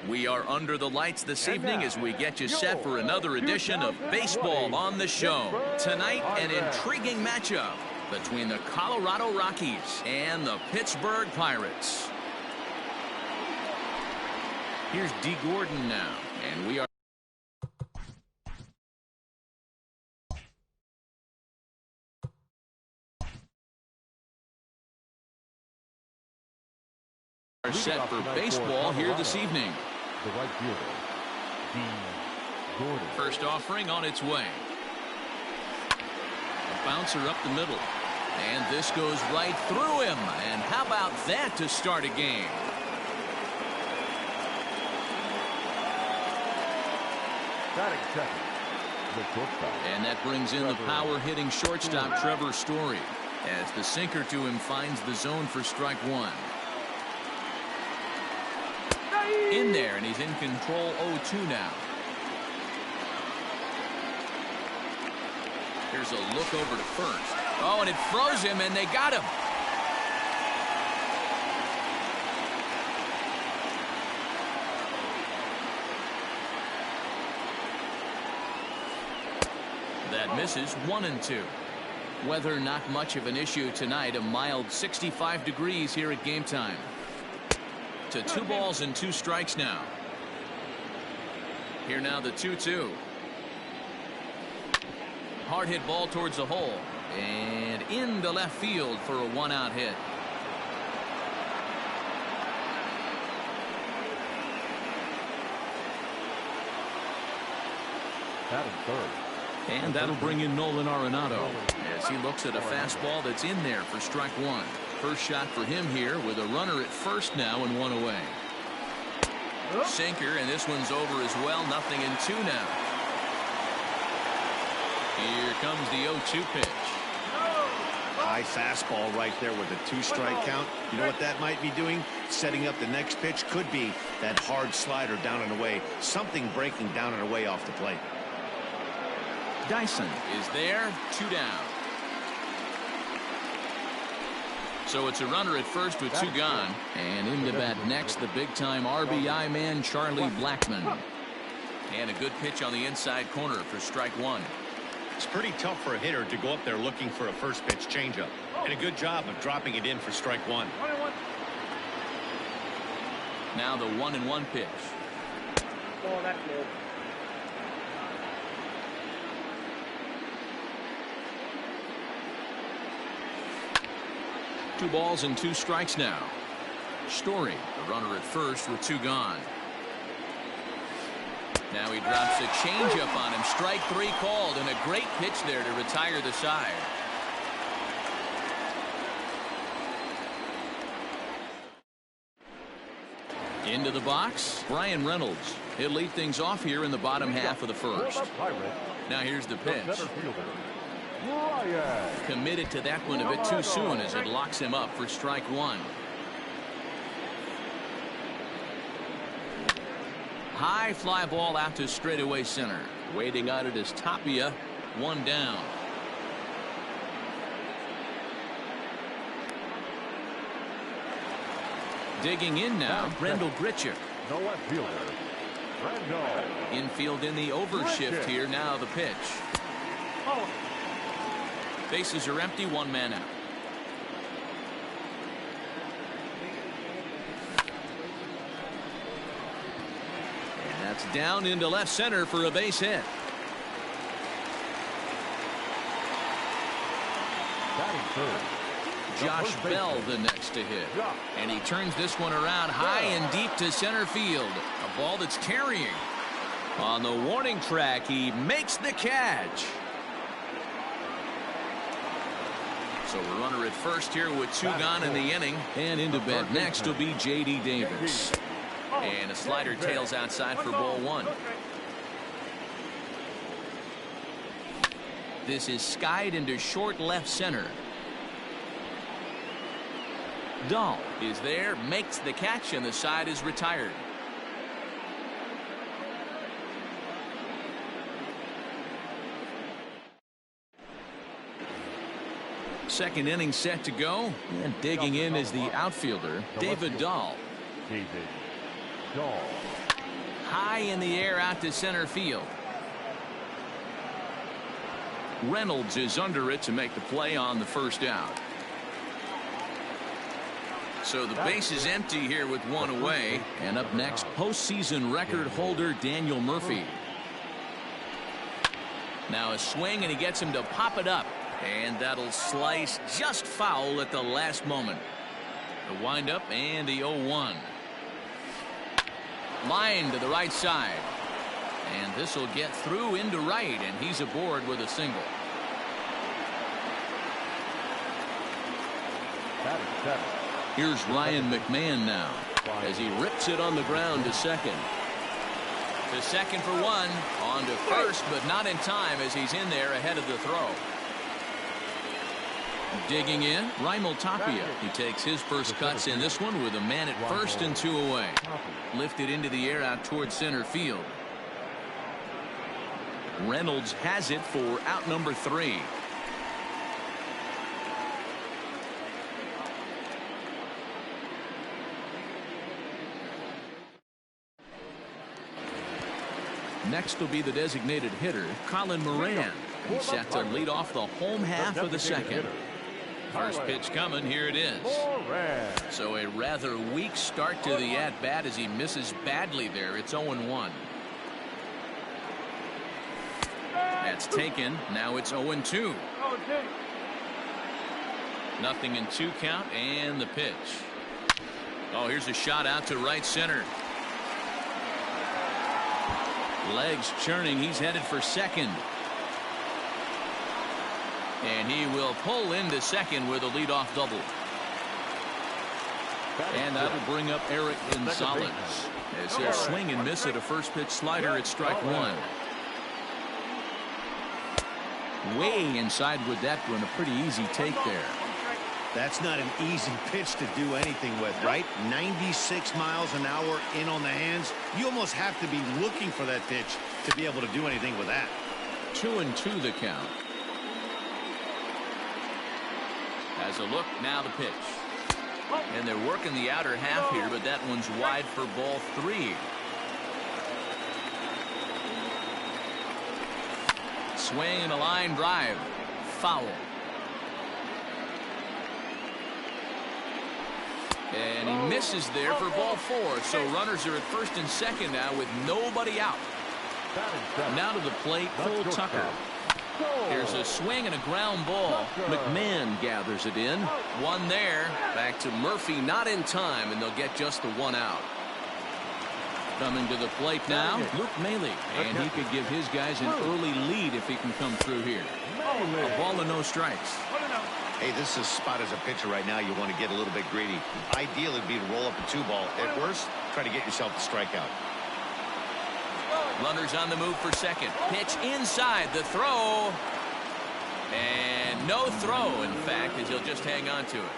We are under the lights this evening as we get you set for another edition of Baseball on the Show. Tonight, an intriguing matchup between the Colorado Rockies and the Pittsburgh Pirates. Here's D. Gordon now, and we are set for baseball here this evening. The right fielder, D. Gordon. First offering on its way. A bouncer up the middle. And this goes right through him. And how about that to start a game? Batting second, the shortstop. And that brings in the power-hitting shortstop Trevor Story as the sinker to him finds the zone for strike one. In there, and he's in control 0-2 now. Here's a look over to first. Oh, and it froze him, and they got him. That misses 1-2. Weather not much of an issue tonight. A mild 65 degrees here at game time. To 2 balls and 2 strikes now. Here now the 2-2. Hard hit ball towards the hole and into left field for a 1-out hit. Batting third. And that'll bring in Nolan Arenado as he looks at a fastball that's in there for strike one. First shot for him here with a runner at first now and 1 away. Sinker, and this one's over as well. 0-2 now. Here comes the 0-2 pitch. High fastball right there with a 2-strike count. You know what that might be doing? Setting up the next pitch. Could be that hard slider down and away. Something breaking down and away off the plate. Dyson is there. 2 down. So it's a runner at first with 2 gone. And into bat next, the big-time RBI man, Charlie Blackmon. And a good pitch on the inside corner for strike one. It's pretty tough for a hitter to go up there looking for a first pitch changeup. And a good job of dropping it in for strike one. Now the 1-1 pitch. Oh, that's good. Two balls and 2 strikes now. Story, the runner at first with 2 gone. Now he drops a changeup on him. Strike 3 called, and a great pitch there to retire the side. Into the box, Brian Reynolds. He'll lead things off here in the bottom half of the first. Now here's the pitch. Committed to that one a bit too soon as it locks him up for strike one. High fly ball out to straightaway center. Waiting on it is Tapia. 1 down. Digging in now, Brendel Grichuk. The left fielder, Brendel. Infield in the overshift here. Now the pitch. Bases are empty, 1 man out. And that's down into left center for a base hit. Batting third. Josh Bell the next to hit. And he turns this one around high and deep to center field. A ball that's carrying. On the warning track, he makes the catch. So a runner at first here with 2 gone in the inning. And into bat next will be J.D. Davis. And a slider tails outside for ball 1. This is skied into short left center. Dahl is there, makes the catch, and the side is retired. Second inning set to go, and digging in is the outfielder, David Dahl. David Dahl. high in the air out to center field. Reynolds is under it to make the play on the first out. So the base is empty here with one away. And up next, postseason record holder Daniel Murphy. Now a swing, and he gets him to pop it up. And that'll slice just foul at the last moment. The windup and the 0-1. Line to the right side. And this will get through into right, and he's aboard with a single. Here's Ryan McMahon now as he rips it on the ground to second. To second for one. On to first, but not in time as he's in there ahead of the throw. Digging in, Raimel Tapia. He takes his first cuts in this one with a man at first and 2 away. Lifted into the air out towards center field. Reynolds has it for out number 3. Next will be the designated hitter, Colin Moran. He's set to lead off the home half of the second. First pitch coming, here it is. So a rather weak start to the at-bat as he misses badly there. It's 0-1. That's taken. Now it's 0-2. Nothing in 2 count, and the pitch. Oh, here's a shot out to right center. Legs churning. He's headed for second. And he will pull into second with a leadoff double. And that'll bring up Eric Gonzalez as he'll swing and miss at a first pitch slider at strike 1. Way inside with that one. A pretty easy take there. That's not an easy pitch to do anything with, right? 96 miles an hour in on the hands. You almost have to be looking for that pitch to be able to do anything with that. 2-2 the count. As a look, now the pitch. And they're working the outer half here, but that one's wide for ball 3. Swing and a line drive. Foul. And he misses there for ball 4. So runners are at first and second now with nobody out. Now to the plate, Cole Tucker. Here's a swing and a ground ball. McMahon gathers it in. One there. Back to Murphy, not in time, and they'll get just the 1 out. Coming to the plate now, Luke Maile. And he could give his guys an early lead if he can come through here. A ball and no strikes. Hey, this is a spot as a pitcher right now. You want to get a little bit greedy. Ideal would be to roll up a 2-ball. At worst, try to get yourself a strikeout. Runners on the move for second. Pitch inside the throw. And no throw, in fact, as he'll just hang on to it.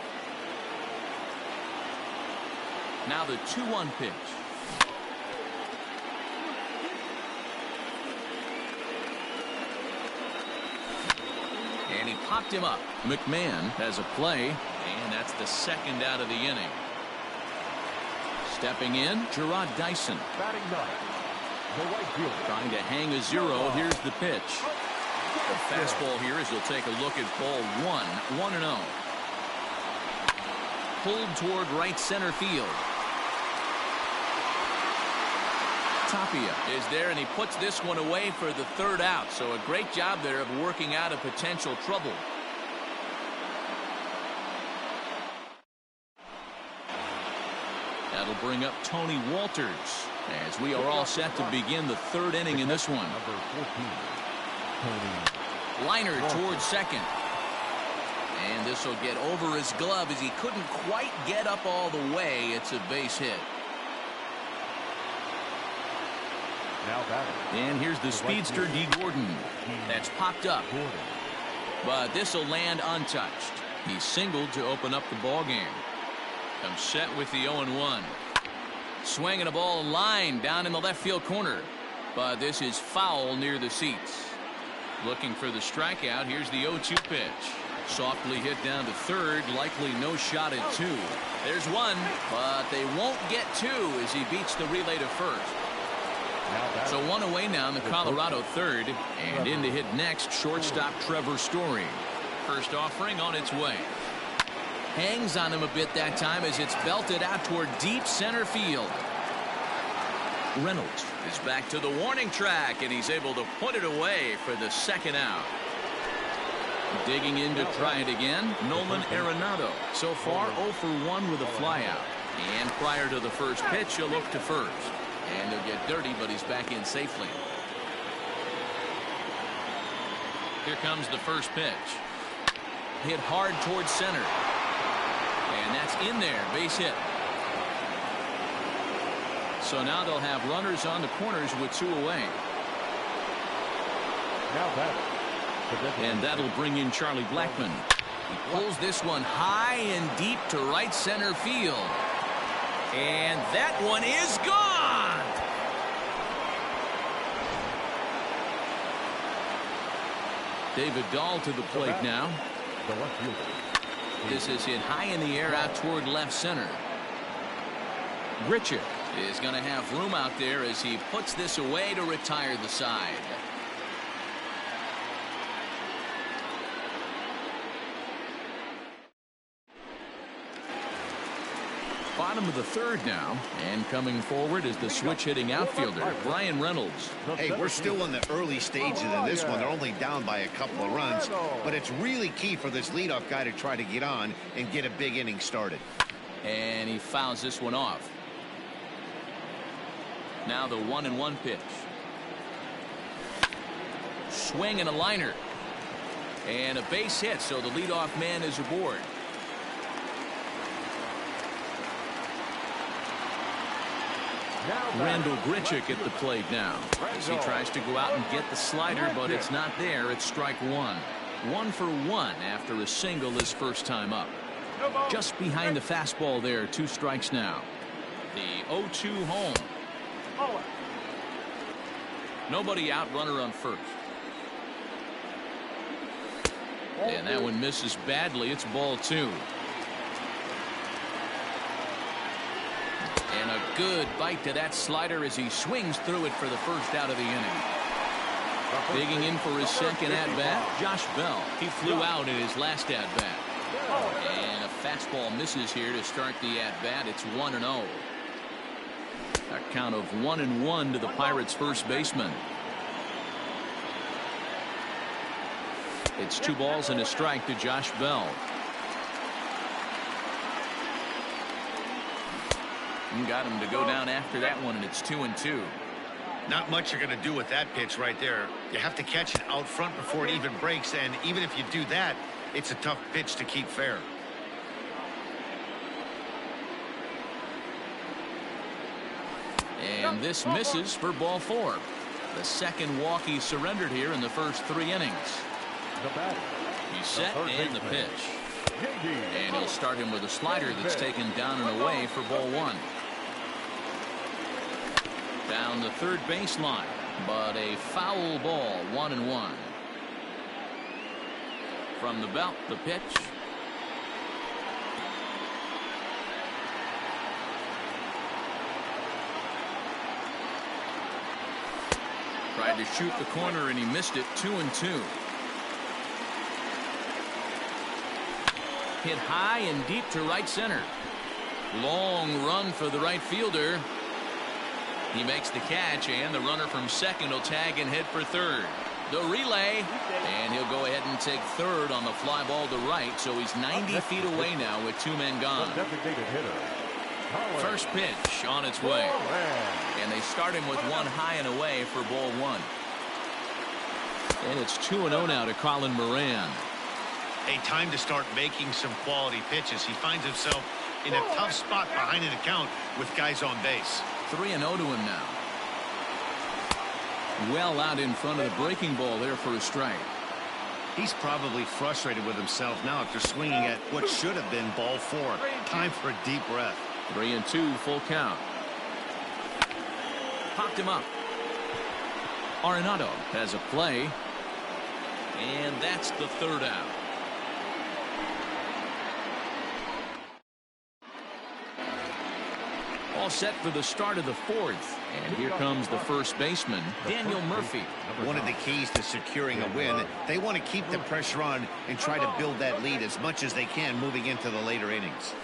Now the 2-1 pitch. And he popped him up. McMahon has a play, and that's the second out of the inning. Stepping in, Gerard Dyson. Trying to hang a 0. Here's the pitch. The fastball here as he'll take a look at ball 1. 1-0. Pulled toward right center field. Tapia is there, and he puts this one away for the 3rd out. So a great job there of working out a potential trouble. That'll bring up Tony Walters as we are all set to begin the 3rd inning in this one. Liner towards second. And this will get over his glove as he couldn't quite get up all the way. It's a base hit. And here's the speedster D. Gordon. That's popped up. But this will land untouched. He singled to open up the ball game. Comes set with the 0-1. Swinging a ball line down in the left field corner. But this is foul near the seats. Looking for the strikeout. Here's the 0-2 pitch. Softly hit down to third. Likely no shot at 2. There's one, but they won't get 2 as he beats the relay to first. So one away now in the Colorado third, and in to hit next, shortstop Trevor Story. First offering on its way. Hangs on him a bit that time as it's belted out toward deep center field. Reynolds is back to the warning track, and he's able to put it away for the second out. Digging in to try it again, Nolan Arenado. So far 0 for 1 with a flyout. And prior to the first pitch, he'll look to first. And he'll get dirty, but he's back in safely. Here comes the first pitch. Hit hard towards center. And that's in there, base hit. So now they'll have runners on the corners with 2 away. And that'll bring in Charlie Blackmon. He pulls this one high and deep to right center field. And that one is gone. David Dahl to the plate now. This is hit high in the air out toward left center. Grichuk is going to have room out there as he puts this away to retire the side. Bottom of the third now, and coming forward is the switch hitting outfielder Brian Reynolds. Hey, we're still in the early stages of this one. They're only down by a couple of runs, but it's really key for this leadoff guy to try to get on and get a big inning started. And he fouls this one off. Now the 1-1 pitch. Swing and a liner. And a base hit, so the leadoff man is aboard. Randall Grichuk at the plate now as he tries to go out and get the slider, but it's not there. It's strike one. 1 for 1 after a single his first time up. Just behind the fastball there. 2 strikes now. The 0-2 home. Nobody out, runner on first. And that one misses badly. It's ball 2. And a good bite to that slider as he swings through it for the first out of the inning. Digging in for his second at-bat, Josh Bell. He flew out in his last at-bat. And a fastball misses here to start the at-bat. It's 1-0. A count of 1-1 to the Pirates' first baseman. It's 2 balls and a strike to Josh Bell. And got him to go down after that one, and it's 2-2. Not much you're going to do with that pitch right there. You have to catch it out front before it even breaks, and even if you do that, it's a tough pitch to keep fair. And this misses for ball 4. The second walk he surrendered here in the first 3 innings. He's set and the pitch. And he'll start him with a slider that's taken down and away for ball 1. Down the third baseline, but a foul ball. 1-1. From the belt, the pitch. Tried to shoot the corner and he missed it. 2-2. Hit high and deep to right center. Long run for the right fielder. He makes the catch, and the runner from second will tag and head for third. The relay, and he'll go ahead and take third on the fly ball to right, so he's 90 feet away now with 2 men gone. First pitch on its way, and they start him with 1 high and away for ball 1. And it's 2-0 now to Colin Moran. Hey, time to start making some quality pitches. He finds himself in a tough spot behind an account with guys on base. 3-0 to him now. Well out in front of the breaking ball there for a strike. He's probably frustrated with himself now after swinging at what should have been ball 4. Time for a deep breath. 3-2, full count. Popped him up. Arenado has a play. And that's the third out. All set for the start of the fourth. And here comes the first baseman, Daniel Murphy. One of the keys to securing a win, they want to keep the pressure on and try to build that lead as much as they can moving into the later innings.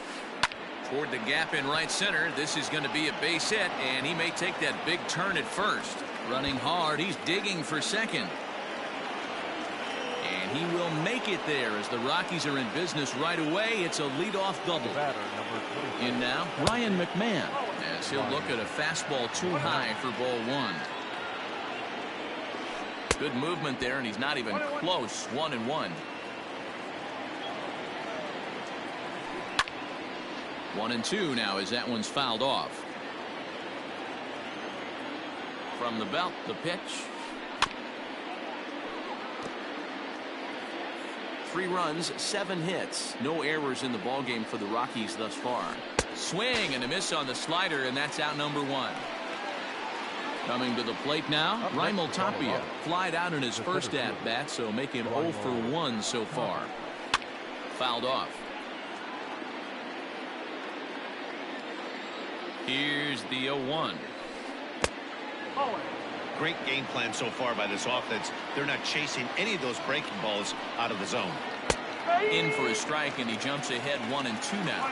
Toward the gap in right center. This is going to be a base hit, and he may take that big turn at first. Running hard. He's digging for second. And he will make it there as the Rockies are in business right away. It's a leadoff double. In now, Ryan McMahon, as he'll look at a fastball too high for ball one. Good movement there, and he's not even close. 1-1. 1-2 now as that one's fouled off. From the belt, the pitch. 3 runs, 7 hits. No errors in the ballgame for the Rockies thus far. Swing and a miss on the slider, and that's out number 1. Coming to the plate now, Raimel Tapia. Flied out in his first at-bat, so make him 0 for 1 so far. Fouled off. Here's the 0-1. Great game plan so far by this offense. They're not chasing any of those breaking balls out of the zone. In for a strike, and he jumps ahead 1-2 now.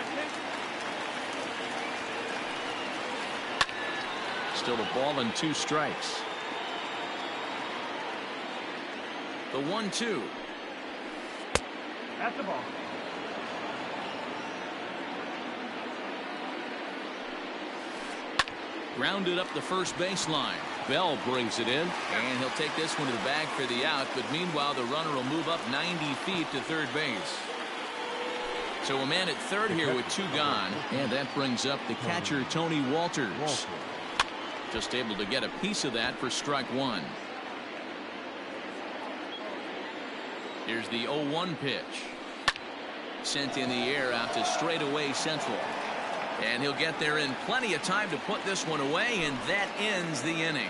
Still a ball and 2 strikes. The 1-2. That's the ball. Grounded up the first baseline. Bell brings it in, and he'll take this one to the bag for the out, but meanwhile the runner will move up 90 feet to third base. So a man at third here with 2 gone, and that brings up the catcher Tony Walters. Just able to get a piece of that for strike 1. Here's the 0-1 pitch. Sent in the air out to straightaway central. And he'll get there in plenty of time to put this one away, and that ends the inning.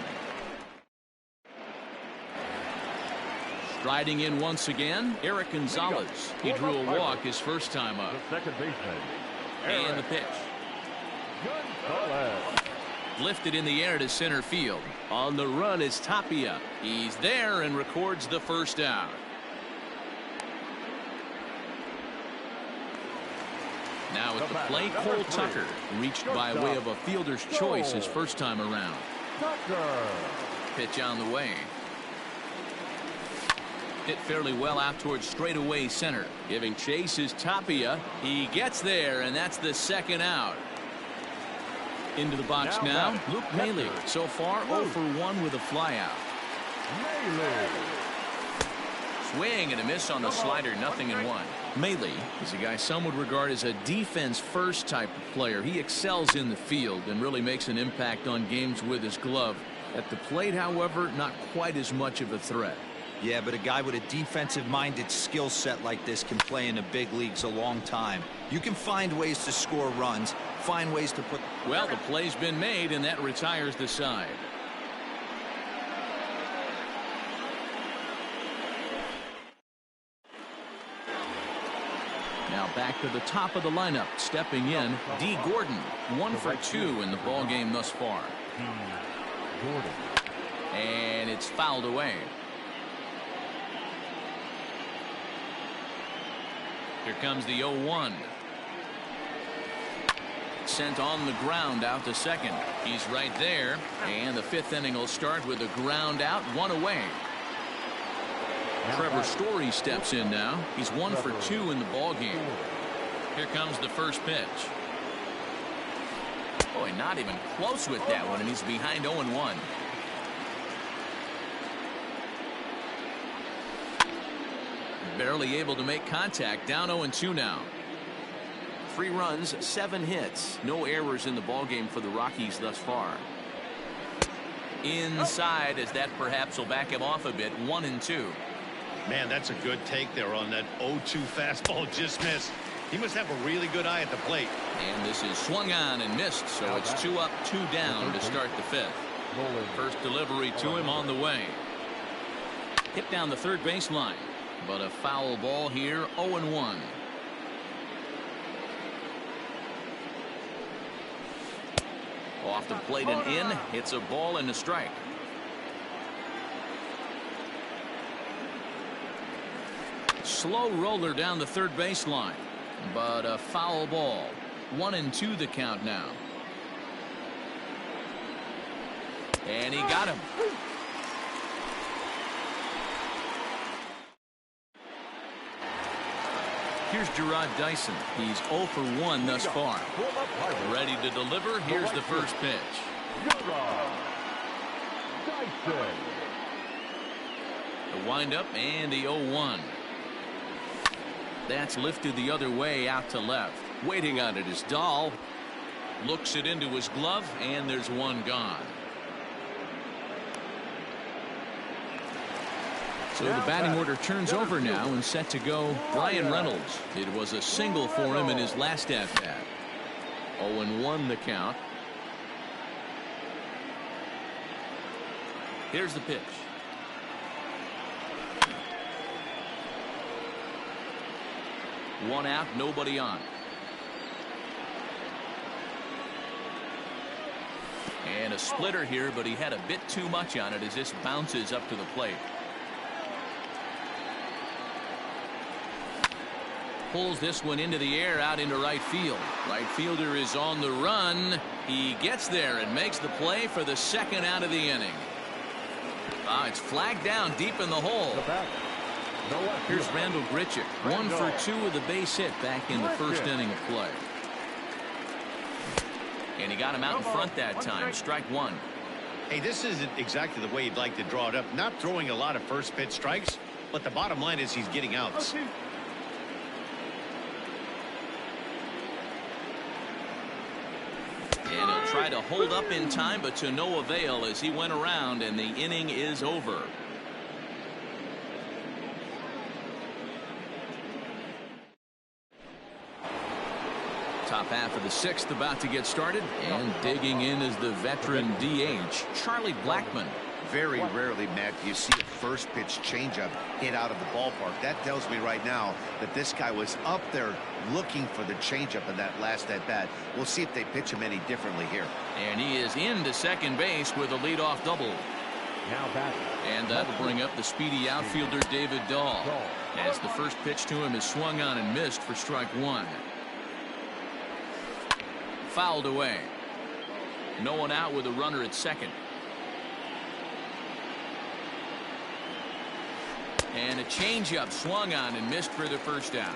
Striding in once again, Eric Gonzalez. He drew a walk his first time up. The second baseman. And the pitch. Lifted in the air to center field. On the run is Tapia. He's there and records the first out. Now at the plate, Cole Tucker, reached by way of a fielder's choice his first time around. Pitch on the way. Hit fairly well out towards straightaway center. Giving chase is Tapia. He gets there, and that's the second out. Into the box now, Luke Maile. So far, 0 for 1 with a flyout. Swing and a miss on the slider, 0-1. Maile is a guy some would regard as a defense-first type of player. He excels in the field and really makes an impact on games with his glove. At the plate, however, not quite as much of a threat. Yeah, but a guy with a defensive-minded skill set like this can play in the big leagues a long time. You can find ways to score runs, find ways to put... Well, the play's been made, and that retires the side. Now back to the top of the lineup. Stepping in, D. Gordon. 1 for 2 in the ball game thus far. And it's fouled away. Here comes the 0-1. Sent on the ground out to second. He's right there. And the 5th inning will start with a ground out, 1 away. Trevor Story steps in now. He's 1 for 2 in the ball game. Here comes the first pitch. Boy, not even close with that one, and he's behind 0-1. Barely able to make contact. Down 0-2 now. 3 runs, 7 hits. No errors in the ball game for the Rockies thus far. Inside, as that perhaps will back him off a bit. 1-2. Man, that's a good take there on that 0-2 fastball. Just missed. He must have a really good eye at the plate. And this is swung on and missed, so it's 2 up, 2 down to start the 5th. First delivery to him on the way. Hit down the third baseline, but a foul ball here. 0-1. Off the plate and in. It's a ball and a strike. Slow roller down the third baseline, but a foul ball. 1-2 the count now. And he got him. Here's Gerard Dyson. He's 0 for 1 thus far. Ready to deliver. Here's the first pitch. The windup and the 0-1. That's lifted the other way out to left. Waiting on it is Dahl. Looks it into his glove, and there's one gone. So the batting order turns over now and set to go Brian Reynolds. It was a single for him in his last at-bat. 0-1 the count. Here's the pitch. One out, nobody on. And a splitter here, but he had a bit too much on it as this bounces up to the plate. Pulls this one into the air out into right field. Right fielder is on the run. He gets there and makes the play for the second out of the inning. It's flagged down deep in the hole. Here's Randall Grichuk. 1 for 2 with a base hit back in the first inning of play. And he got him out in front that time. Strike one. Hey, this isn't exactly the way you'd like to draw it up. Not throwing a lot of first pitch strikes, but the bottom line is he's getting outs. And he'll try to hold up in time, but to no avail as he went around and the inning is over. Top half of the sixth about to get started, and digging in is the veteran DH, Charlie Blackmon. Very rarely, Matt, do you see a first pitch changeup hit out of the ballpark. That tells me right now that this guy was up there looking for the changeup in that last at bat. We'll see if they pitch him any differently here. And he is into second base with a leadoff double. And that'll bring up the speedy outfielder David Dahl, as the first pitch to him is swung on and missed for strike one. Fouled away. No one out with a runner at second. And a changeup swung on and missed for the first out.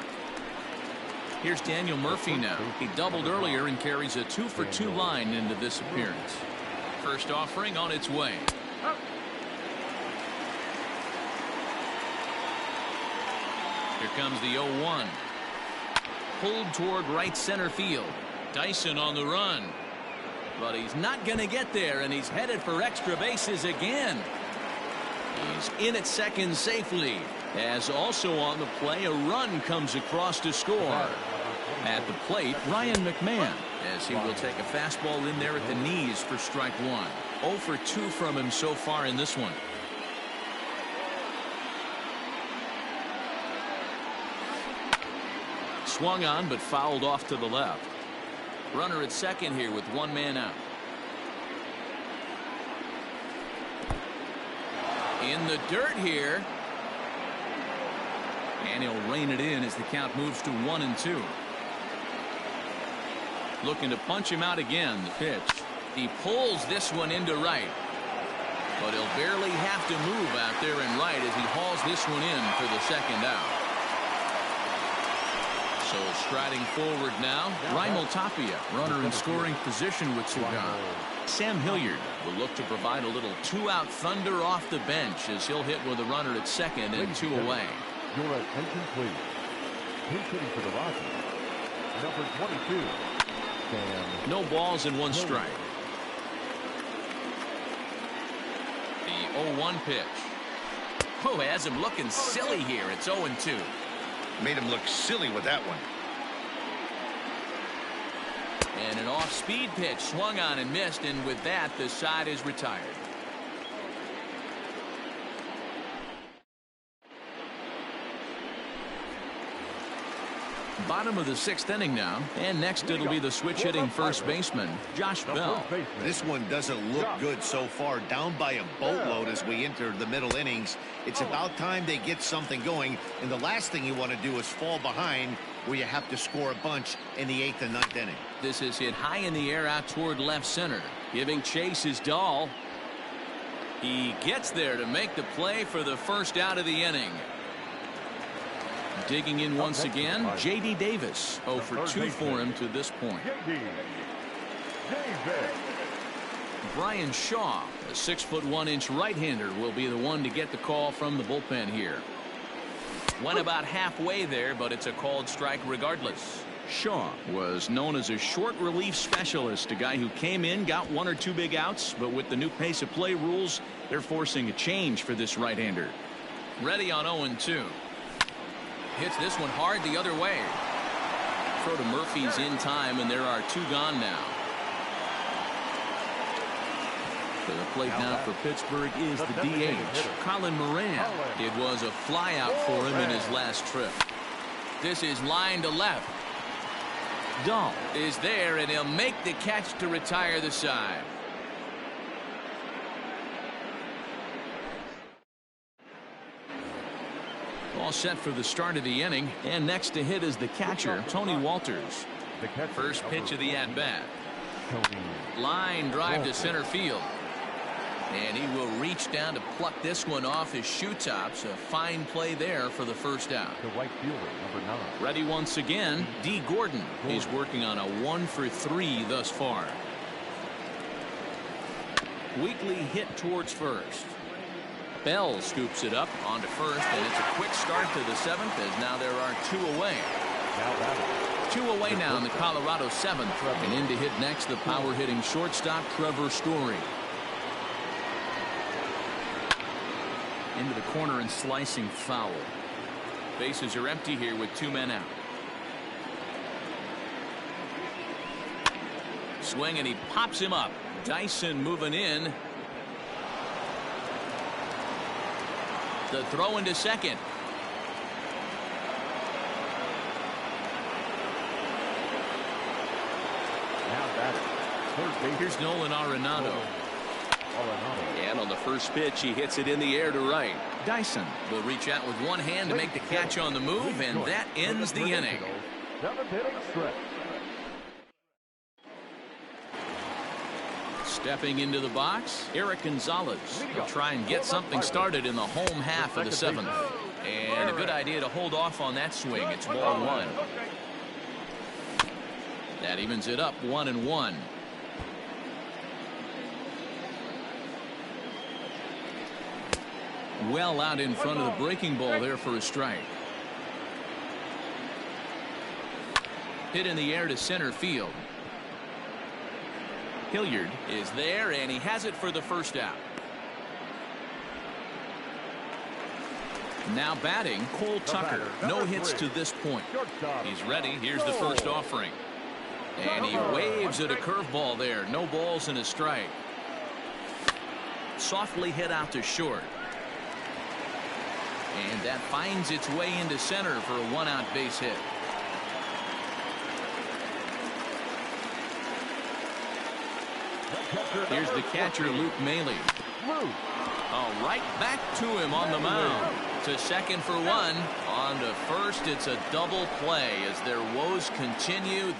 Here's Daniel Murphy now. He doubled earlier and carries a 2 for 2 line into this appearance. First offering on its way. Here comes the 0-1. Pulled toward right center field. Dyson on the run. But he's not going to get there, and he's headed for extra bases again. He's in at second safely, as also on the play a run comes across to score. At the plate, Ryan McMahon, as he will take a fastball in there at the knees for strike one. 0 for 2 from him so far in this one. Swung on but fouled off to the left. Runner at second here with one man out. In the dirt here. And he'll rein it in as the count moves to 1-2. Looking to punch him out again. The pitch. He pulls this one into right. But he'll barely have to move out there in right as he hauls this one in for the second out. So striding forward now, Raimel Tapia, runner in scoring position with Cigar. Sam Hilliard will look to provide a little two-out thunder off the bench as he'll hit with a runner at second and 2 away. Your attention, please. Pinch hitting for the Rockies, number 22. No balls and 1 strike. The 0-1 pitch. Oh, has him looking silly here. It's 0-2. Made him look silly with that one. And an off-speed pitch swung on and missed, and with that the side is retired. Bottom of the 6th inning now, and next it'll be the switch hitting first baseman, Josh Bell. This one doesn't look good so far. Down by a boatload as we enter the middle innings. It's about time they get something going, and the last thing you want to do is fall behind where you have to score a bunch in the 8th and 9th inning. This is hit high in the air out toward left center. Giving chase is Dahl. He gets there to make the play for the first out of the inning. Digging in once again, J.D. Davis. 0 for 2 for him to this point. Brian Shaw, a 6'1" right-hander, will be the one to get the call from the bullpen here. Went about halfway there, but it's a called strike regardless. Shaw was known as a short relief specialist, a guy who came in, got 1 or 2 big outs, but with the new pace of play rules, they're forcing a change for this right-hander. Ready on 0-2. Hits this one hard the other way. Throw to Murphy's in time, and there are 2 gone now. To the plate now for Pittsburgh is the DH, Colin Moran. It was a flyout for him in his last trip. This is line to left. Dahl is there, and he'll make the catch to retire the side. All set for the start of the inning, and next to hit is the catcher, Tony Walters. First pitch of the at-bat. Line drive to center field. And he will reach down to pluck this one off his shoe tops. A fine play there for the first out. The right fielder, number 9. Ready once again, D. Gordon. He's working on a 1 for 3 thus far. Weekly hit towards first. Bell scoops it up onto first, and it's a quick start to the 7th as now there are 2 away. 2 away now in the Colorado 7th. And in to hit next, the power hitting shortstop Trevor Story. Into the corner and slicing foul. Bases are empty here with 2 men out. Swing, and he pops him up. Dyson moving in. The throw into second. Here's Nolan Arenado. And on the first pitch, he hits it in the air to right. Dyson will reach out with one hand to make the catch on the move, and that ends the inning. Stepping into the box, Eric Gonzalez will try and get something started in the home half of the 7th. And a good idea to hold off on that swing. It's ball 1. That evens it up 1-1. Well out in front of the breaking ball there for a strike. Hit in the air to center field. Hilliard is there, and he has it for the first out. Now batting, Cole Tucker. No hits to this point. He's ready. Here's the first offering. And he waves at a curveball there. No balls and a strike. Softly hit out to short. And that finds its way into center for a 1-out base hit. Here's the catcher, Luke Maile. Oh, right back to him on the mound. To second for 1. On to first, it's a double play as their woes continue.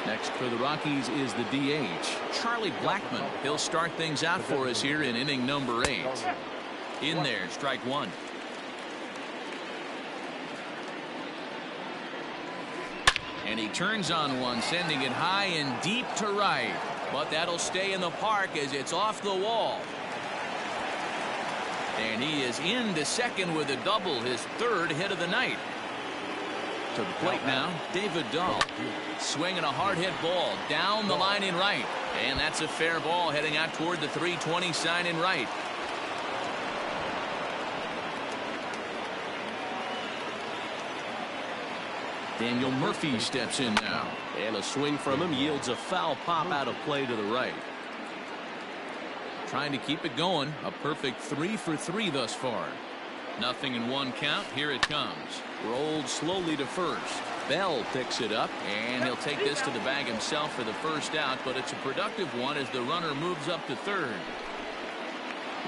Next for the Rockies is the DH, Charlie Blackmon. He'll start things out for us here in inning number 8. In there, strike 1. And he turns on one, sending it high and deep to right. But that'll stay in the park as it's off the wall. And he is into second with a double, his 3rd hit of the night. To the plate now, David Dahl. Swinging a hard hit ball down the line in right. And that's a fair ball heading out toward the 320 sign in right. Daniel Murphy steps in now. And a swing from him yields a foul pop out of play to the right. Trying to keep it going. A perfect 3 for 3 thus far. Nothing in one count. Here it comes. Rolled slowly to first. Bell picks it up, and he'll take this to the bag himself for the first out, but it's a productive one as the runner moves up to third.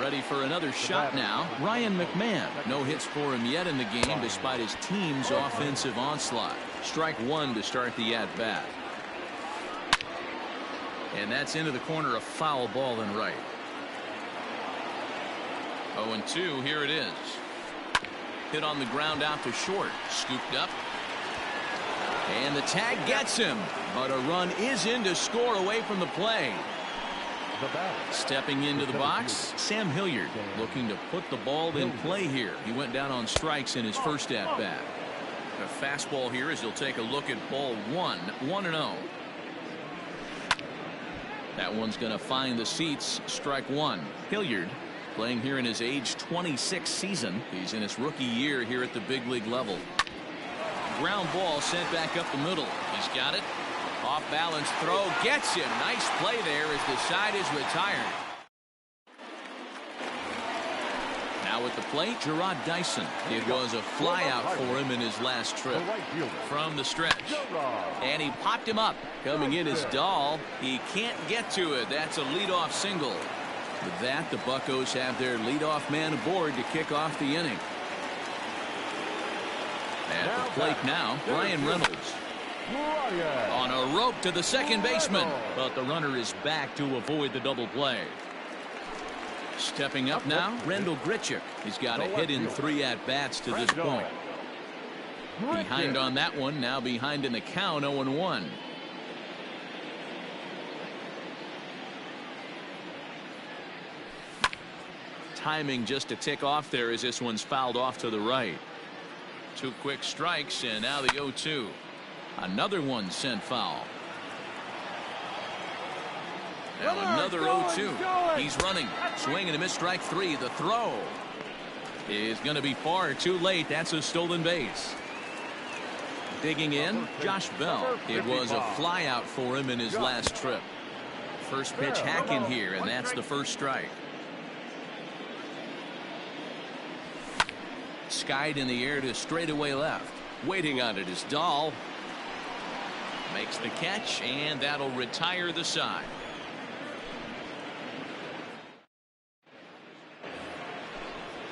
Ready for another shot now. Ryan McMahon. No hits for him yet in the game despite his team's offensive onslaught. Strike one to start the at-bat. And that's into the corner, a foul ball and right. 0-2, here it is. Hit on the ground out to short. Scooped up. And the tag gets him. But a run is in to score away from the play. Stepping into the box, Sam Hilliard looking to put the ball in play here. He went down on strikes in his first at-bat. A fastball here as he'll take a look at ball one. 1-0. That one's going to find the seats. Strike one. Hilliard playing here in his age 26 season. He's in his rookie year here at the big league level. Ground ball sent back up the middle. He's got it. Off balance throw gets him. Nice play there as the side is retired. Now at the plate, Gerard Dyson. It was a fly out for him in his last trip. From the stretch. And he popped him up. Coming in is Dahl. He can't get to it. That's a leadoff single. With that, the Buccos have their leadoff man aboard to kick off the inning. At the plate now, Brian Reynolds. On a rope to the second baseman. But the runner is back to avoid the double play. Stepping up now, Rendell Grichuk. He's got a hit in 3 at-bats to this point. Behind on that one, now behind in the count, 0-1. Timing just to tick off there as this one's fouled off to the right. 2 quick strikes, and now the 0-2. Another one sent foul. Now another 0-2. He's running. Swing and a miss, strike 3. The throw is going to be far too late. That's a stolen base. Digging in, Josh Bell. It was a fly out for him in his last trip. First pitch hack in here, and that's the first strike. Skied in the air to straightaway left. Waiting on it is Dahl. Makes the catch, and that'll retire the side.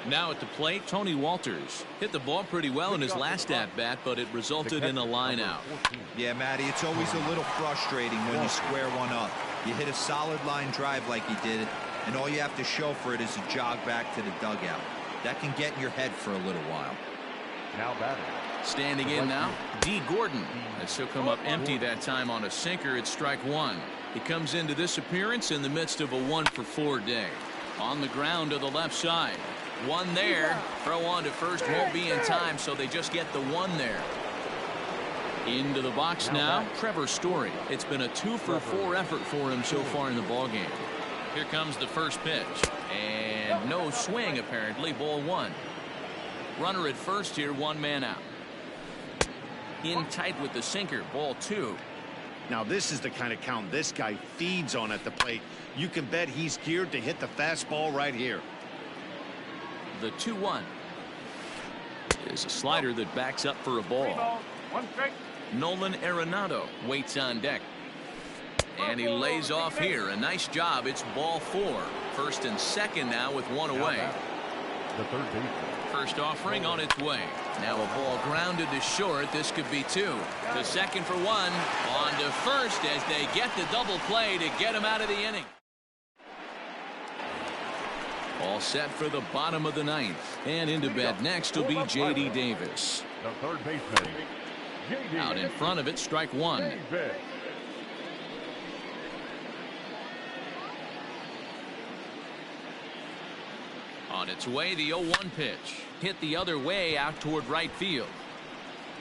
Now at the plate, Tony Walters. Hit the ball pretty well in his last at-bat, but it resulted in a line out. Yeah, Matty, it's always a little frustrating when you square one up. You hit a solid line drive like he did, and all you have to show for it is a jog back to the dugout. That can get in your head for a little while. Now batting. Standing in now, D. Gordon. As he'll come up empty that time on a sinker. It's strike one. He comes into this appearance in the midst of a 1-for-4 day. On the ground to the left side. One there. Throw on to first won't be in time, so they just get the one there. Into the box now, Trevor Story. It's been a 2-for-4 effort for him so far in the ballgame. Here comes the first pitch. And no swing, apparently. Ball one. Runner at first here, 1 man out. In tight with the sinker, ball 2. Now this is the kind of count this guy feeds on at the plate. You can bet he's geared to hit the fastball right here. The 2-1 is a slider that backs up for a ball. Nolan Arenado waits on deck. And he lays off here. A nice job. It's ball 4. First and second now with 1 away. The third baseman. First offering on its way. Now a ball grounded to short. This could be 2. To second for 1. On to first as they get the double play to get him out of the inning. All set for the bottom of the 9th. And into bed next will be J.D. Davis. The third baseman. J.D. Out in front of it, strike 1. Davis. On its way, the 0-1 pitch. Hit the other way out toward right field.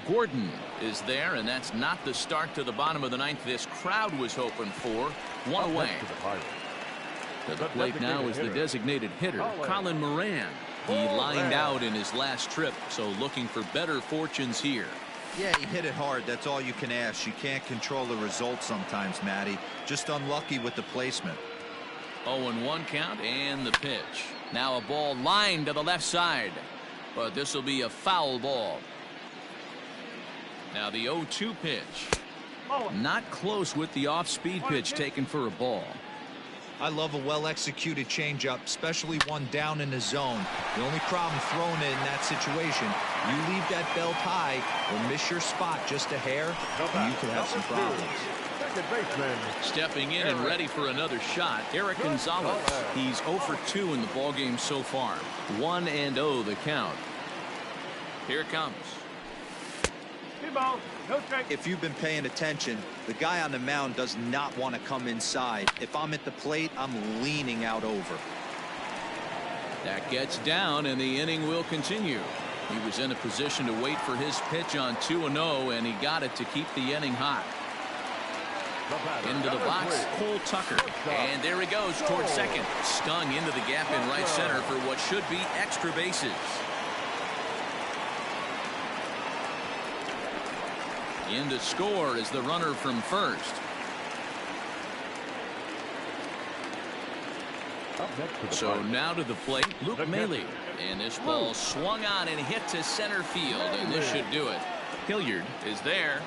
Gordon is there, and that's not the start to the bottom of the 9th this crowd was hoping for. 1 away. To the plate now is the designated hitter, Colin Moran. He lined out in his last trip, so looking for better fortunes here. Yeah, he hit it hard. That's all you can ask. You can't control the result sometimes, Matty. Just unlucky with the placement. 0-1 count and the pitch. Now a ball lined to the left side. but this will be a foul ball. Now the 0-2 pitch. Not close with the off-speed pitch taken for a ball. I love a well-executed changeup, especially one down in the zone. The only problem throwing it in that situation, you leave that belt high or miss your spot just a hair, and you could have some problems. Second baseman. Stepping in and ready for another shot, Eric Gonzalez. He's 0 for 2 in the ballgame so far. 1-0 the count. Here it comes. If you've been paying attention, the guy on the mound does not want to come inside. If I'm at the plate, I'm leaning out over. That gets down, and the inning will continue. He was in a position to wait for his pitch on 2-0, and he got it to keep the inning hot. Into the box, Cole Tucker. And there he goes towards second. Stung into the gap in right center for what should be extra bases. In to score is the runner from first. So now to the plate, Luke Maile. And this ball swung on and hit to center field, and this should do it. Hilliard is there.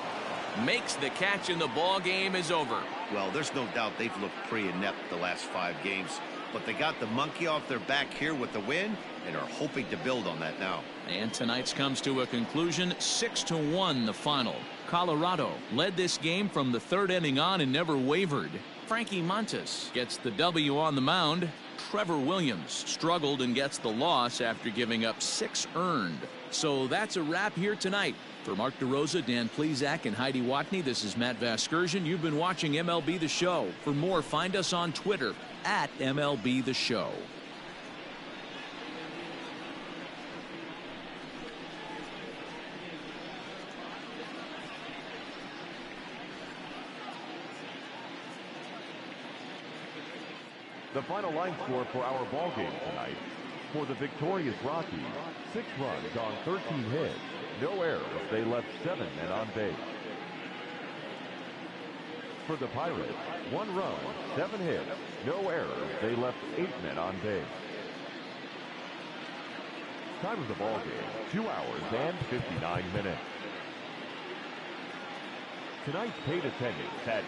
Makes the catch, and the ball game is over. Well, there's no doubt they've looked pretty inept the last 5 games, but they got the monkey off their back here with the win and are hoping to build on that now. And tonight's comes to a conclusion, 6-1 the final. Colorado led this game from the 3rd inning on and never wavered. Frankie Montas gets the W on the mound. Trevor Williams struggled and gets the loss after giving up 6 earned. So that's a wrap here tonight. For Mark DeRosa, Dan Plesac, and Heidi Watney, this is Matt Vasgersian. You've been watching MLB The Show. For more, find us on Twitter at MLB The Show. The final line score for our ball game tonight. For the victorious Rockies, 6 runs on 13 hits, no errors. They left 7 men on base. For the Pirates, 1 run, 7 hits, no errors. They left 8 men on base. Time of the ball game, 2 hours and 59 minutes. Tonight's paid attendance at